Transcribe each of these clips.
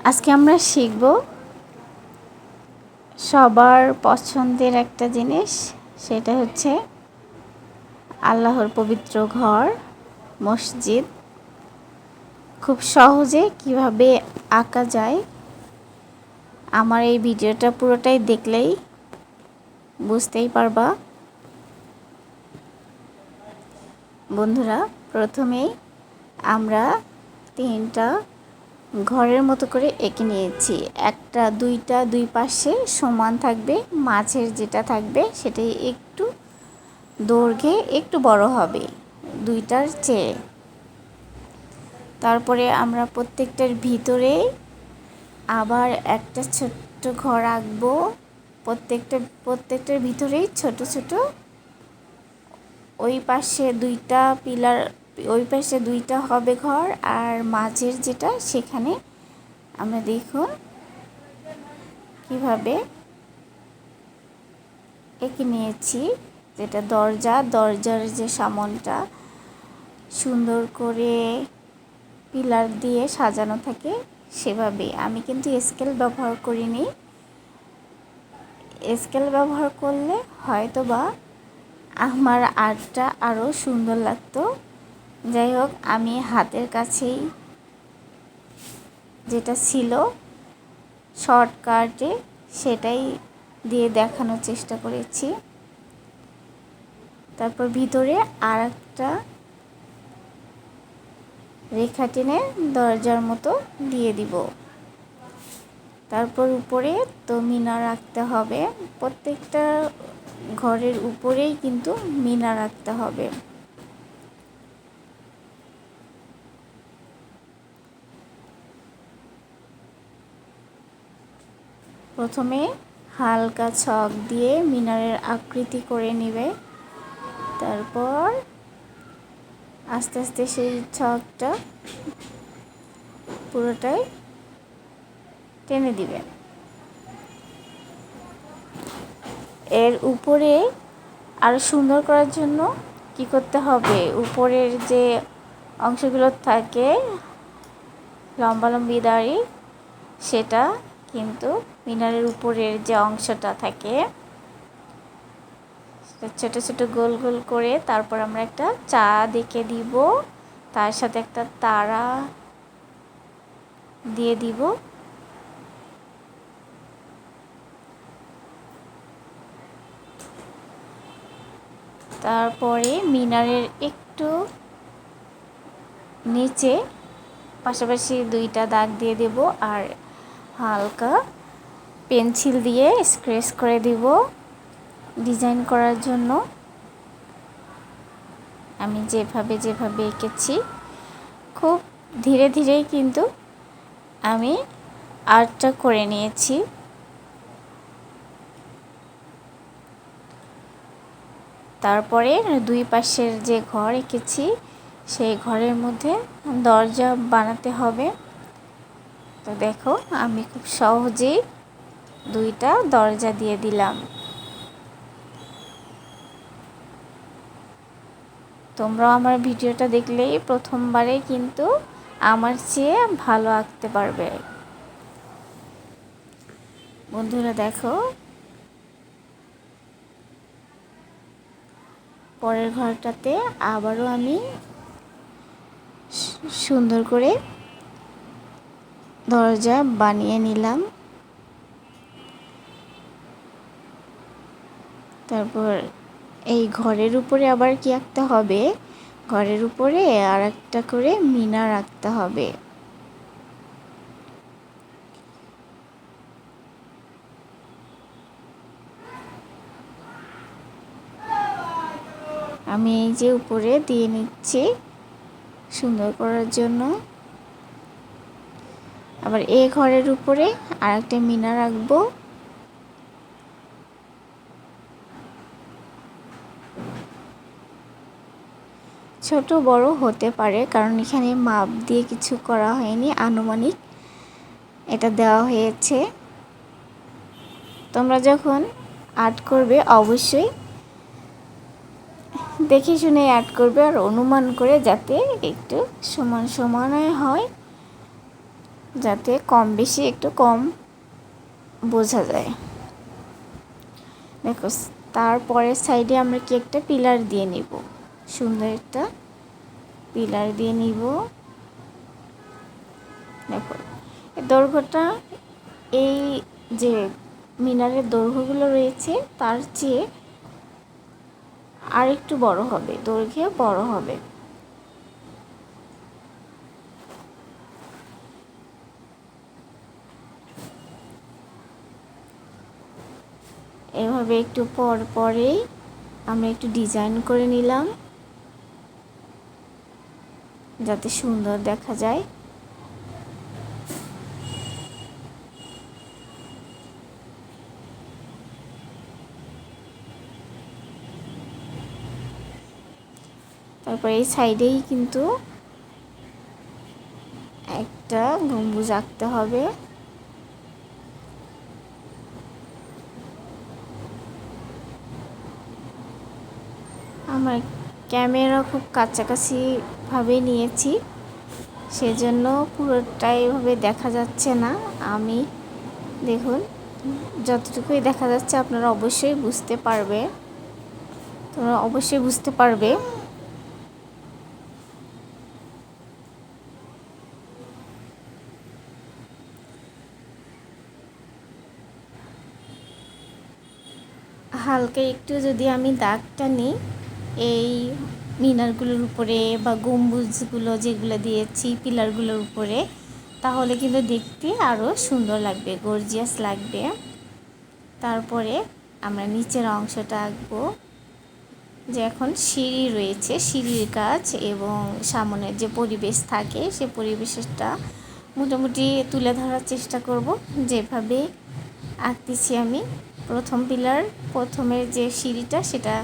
আজকে আমরা শিখব সবার পছন্দের একটা জিনিস, সেটা হচ্ছে আল্লাহর পবিত্র ঘর মসজিদ খুব সহজে কিভাবে আঁকা যায়। আমার এই ভিডিওটা পুরোটাই দেখলেই বুঝতেই পারবা। বন্ধুরা, প্রথমেই আমরা তিনটা ঘরের মতো করে এঁকে নিয়েছি। একটা দুইটা দুই পাশে সমান থাকবে, মাঝের যেটা থাকবে সেটাই একটু দৈর্ঘ্যে একটু বড় হবে দুইটার চেয়ে। তারপরে আমরা প্রত্যেকটার ভিতরে আবার একটা ছোট্ট ঘর আঁকবো। প্রত্যেকটার ভিতরেই ছোট ছোট ওই পাশে দুইটা পিলার, ওই পাশে দুইটা হবে ঘর, আর মাঝের যেটা সেখানে আমরা দেখুন কিভাবে এঁকে নিয়েছি। যেটা দরজার যে সামনটা সুন্দর করে পিলার দিয়ে সাজানো থাকে সেভাবে। আমি কিন্তু স্কেল ব্যবহার করিনি, স্কেল ব্যবহার করলে হয়তোবা আমার আর্টটা আরও সুন্দর লাগতো। যাই হোক, আমি হাতের কাছেই যেটা ছিল শর্টকাটে সেটাই দিয়ে দেখানোর চেষ্টা করেছি। তারপর ভিতরে আর একটা রেখা টেনে দরজার মতো দিয়ে দিব। তারপর উপরে তো মিনার রাখতে হবে, প্রত্যেকটা ঘরের উপরেই কিন্তু মিনার রাখতে হবে। প্রথমে হালকা ছক দিয়ে মিনারের আকৃতি করে নেবে, তারপর আস্তে আস্তে সেই ছকটা পুরোটাই টেনে দিবে। এর উপরে আরও সুন্দর করার জন্য কি করতে হবে, উপরের যে অংশগুলো থাকে লম্বালম্বি দাড়ি, সেটা কিন্তু মিনারের উপরের যে অংশটা থাকে ছোট ছোট গোল গোল করে তারপর আমরা একটা চাঁদ এঁকে দিব, তার সাথে একটা তারা দিয়ে দিব। তারপরে মিনারের একটু নিচে পাশাপাশি দুইটা দাগ দিয়ে দেব, আর হালকা পেন্সিল দিয়ে স্ক্রেচ করে দিব ডিজাইন করার জন্য। আমি যেভাবে এঁকেছি খুব ধীরে ধীরেই কিন্তু আমি আর্টটা করে নিয়েছি। তারপরে দুই পাশের যে ঘর এঁকেছি সেই ঘরের মধ্যে দরজা বানাতে হবে। তো দেখো, আমি খুব সহজেই দুইটা দরজা দিয়ে দিলাম। তোমরাও আমার ভিডিওটা দেখলেই প্রথমবারে কিন্তু আমার চেয়ে ভালো আঁকতে পারবে। বন্ধুরা দেখো, পরের ঘরটাতে আবারও আমি সুন্দর করে দরজা বানিয়ে নিলাম। তারপর এই ঘরের উপরে আবার কি আঁকতে হবে, ঘরের উপরে আর একটা করে মিনার রাখতে হবে। আমি এই যে উপরে দিয়ে নিচ্ছি সুন্দর করার জন্য। আবার এই ঘরের উপরে আর একটা মিনার রাখবো। ছোট বড় হতে পারে, কারণ এখানে মাপ দিয়ে কিছু করা হয়নি, আনুমানিক এটা দেওয়া হয়েছে। তোমরা যখন আর্ট করবে অবশ্যই দেখে শুনে আর্ট করবে, আর অনুমান করে, যাতে একটু সমান সমান হয়। যাতে কম বেশি একটু কম বোঝা যায়। দেখো তারপরের সাইডে আমরা কি একটা পিলার দিয়ে নিব, সুন্দর একটা পিলার দিয়ে নিব। দেখো এই দৈর্ঘ্যটা, এই যে মিনারের দৈর্ঘ্যগুলো রয়েছে তার চেয়ে আর একটু বড় হবে, দৈর্ঘ্যে বড় হবে। এভাবে একটু পর পরেই আমরা একটু ডিজাইন করে নিলাম যাতে সুন্দর দেখা যায়। তারপর এই সাইডেই কিন্তু একটা গম্বুজ আঁকতে হবে। আমার ক্যামেরা খুব কাছাকাছি ভাবে নিয়েছি, সেজন্য পুরোটাই এভাবে দেখা যাচ্ছে না। আমি দেখুন যতটুকুই দেখা যাচ্ছে আপনারা অবশ্যই বুঝতে পারবে, তোমরা অবশ্যই বুঝতে পারবে। হালকা একটু যদি আমি দাগটা নিই এই মিনারগুলোর উপরে বা গম্বুজগুলো যেগুলো দিয়েছি পিলারগুলোর উপরে, তাহলে কিন্তু দেখতে আরও সুন্দর লাগবে, গর্জিয়াস লাগবে। তারপরে আমরা নিচের অংশটা আঁকবো, যে এখন সিঁড়ি রয়েছে, সিঁড়ির কাজ এবং সামনের যে পরিবেশ থাকে সে পরিবেশটা মোটামুটি তুলে ধরার চেষ্টা করব যেভাবে আঁকতেছি আমি। প্রথম পিলার, প্রথমের যে সিঁড়িটা সেটা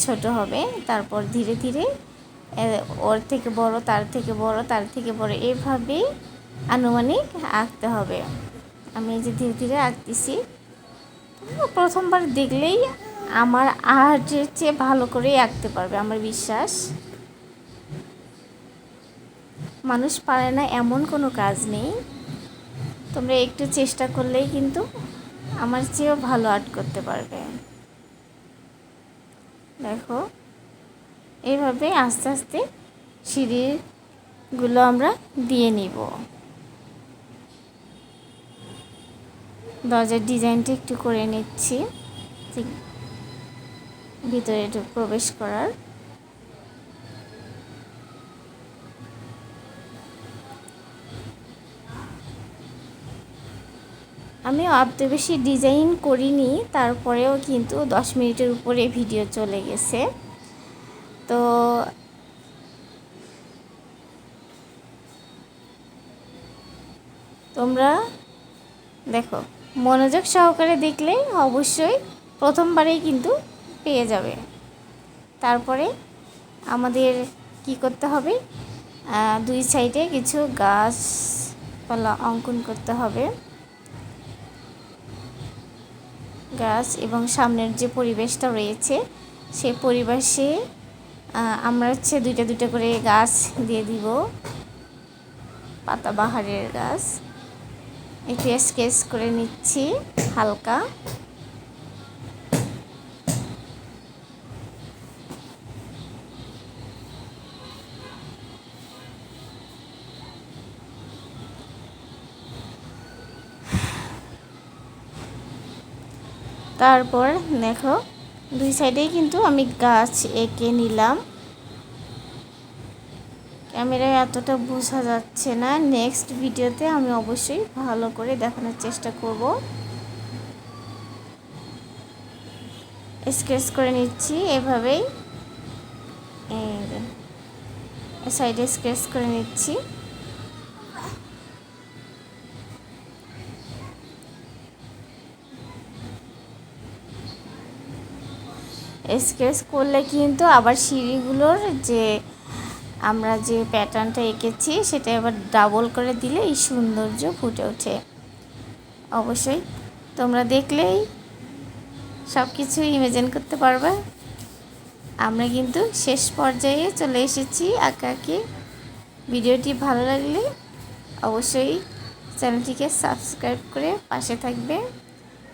ছোট হবে, তারপর ধীরে ধীরে ওর থেকে বড়, তার থেকে বড়, তার থেকে বড়, এভাবেই আনুমানিক আঁকতে হবে। আমি এই যে ধীরে ধীরে আঁকতেছি, প্রথমবার দেখলেই আমার আর্টের চেয়ে ভালো করেই আঁকতে পারবে, আমার বিশ্বাস। মানুষ পারে না এমন কোনো কাজ নেই, তোমরা একটু চেষ্টা করলেই কিন্তু আমার চেয়েও ভালো আর্ট করতে পারবে। দেখো এইভাবে আস্তে আস্তে সিঁড়িগুলো আমরা দিয়ে নিব। দরজার ডিজাইনটা একটু করে নিচ্ছি ভিতরে একটু প্রবেশ করার। আমি অত বেশি ডিজাইন করিনি, তারপরেও কিন্তু 10 মিনিটের উপরে ভিডিও চলে গেছে। তো তোমরা দেখো মনোযোগ সহকারে দেখলে অবশ্যই প্রথমবারেই কিন্তু পেয়ে যাবে। তারপরে আমাদের কি করতে হবে, দুই সাইডে কিছু গাছপালা অঙ্কন করতে হবে। গাছ এবং সামনের যে পরিবেশটা রয়েছে সেই পরিবেশে আমরা হচ্ছে দুইটা দুইটা করে গাছ দিয়ে দিব, পাতাবাহারের গাছ। একটু স্কেচ করে নিচ্ছি হালকা। তারপর দেখো দুই সাইডেই কিন্তু আমি গাছ এঁকে নিলাম। ক্যামেরায় এতটা বোঝা যাচ্ছে না, নেক্সট ভিডিওতে আমি অবশ্যই ভালো করে দেখানোর চেষ্টা করব। স্কেচ করে নিচ্ছি এভাবেই, সাইডে স্কেচ করে নিচ্ছি। স্কেচ করলে কিন্তু আবার সিঁড়িগুলোর যে আমরা যে প্যাটার্নটা এঁকেছি সেটা আবার ডাবল করে দিলে এই সৌন্দর্য ফুটে ওঠে। অবশ্যই তোমরা দেখলেই সব কিছু ইমাজিন করতে পারবে। আমরা কিন্তু শেষ পর্যায়ে চলে এসেছি আঁকাআঁকি। ভিডিওটি ভালো লাগলে অবশ্যই চ্যানেলটিকে সাবস্ক্রাইব করে পাশে থাকবে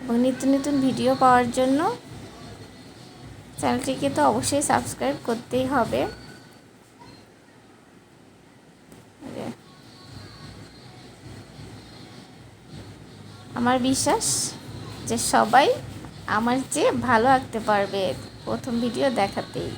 এবং নিত্য নতুন ভিডিও পাওয়ার জন্য চ্যানেলটিকে তো অবশ্যই সাবস্ক্রাইব করতেই হবে। আমার বিশ্বাস যে সবাই আমার চেয়ে ভালো আঁকতে পারবে প্রথম ভিডিও দেখাতেই।